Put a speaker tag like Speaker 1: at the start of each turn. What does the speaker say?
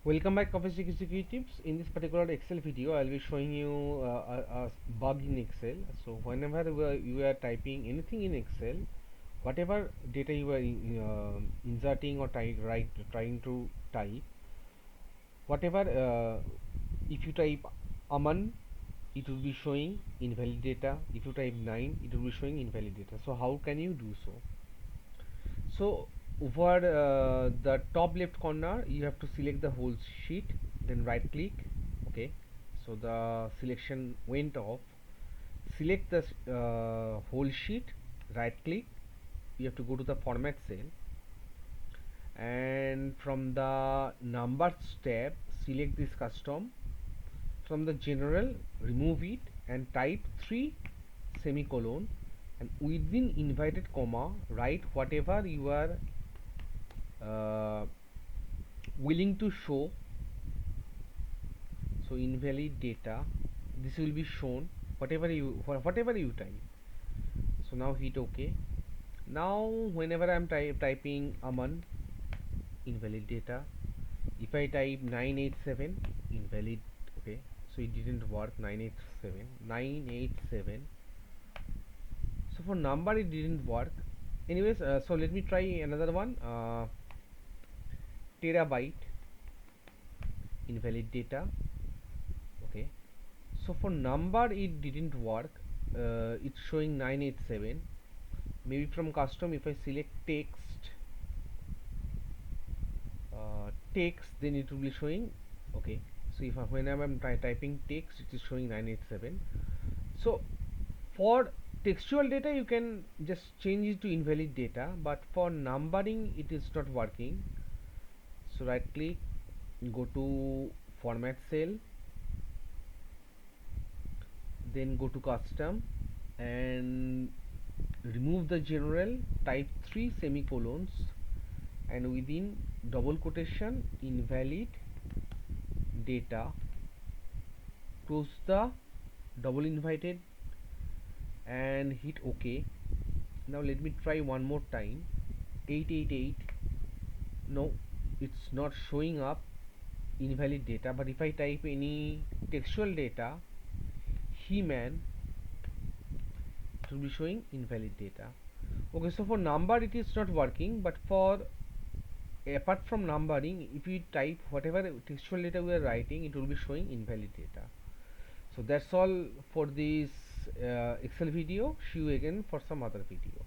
Speaker 1: Welcome back, Office Executives. In this particular Excel video, I'll be showing you a bug in Excel. So whenever you are typing anything in Excel, whatever data you are inserting or trying to type, whatever if you type Aman, it will be showing invalid data. If you type 9, it will be showing invalid data. So how can you do so? So over the top left corner, you have to select the whole sheet, then right click. Okay, so the selection went off. Select the whole sheet, right click. You have to go to the format cell, and from the numbers tab, select this custom. From the general, remove it and type 3 semicolon, and within inverted comma write whatever you are uh, willing to show. So invalid data, this will be shown whatever you type. So now hit OK. Now whenever I'm typing Aman, invalid data. If I type 987, invalid. Okay, so it didn't work. 987. So for number it didn't work. Anyways, so let me try another one. Terabyte, invalid data. Okay, so for number it didn't work. It's showing 987. Maybe from custom, if I select text, then it will be showing. Okay, so if whenever I'm typing text, it is showing 987. So for textual data you can just change it to invalid data, but for numbering it is not working. So right click, go to format cell, then go to custom and remove the general, type 3 semicolons, and within double quotation invalid data, close the double invited and hit OK. Now let me try one more time. 888, no, it's not showing up invalid data. But if I type any textual data, He-Man, it will be showing invalid data. Okay, so for number it is not working, but for apart from numbering, if we type whatever textual data we are writing, it will be showing invalid data. So that's all for this Excel video. See you again for some other video.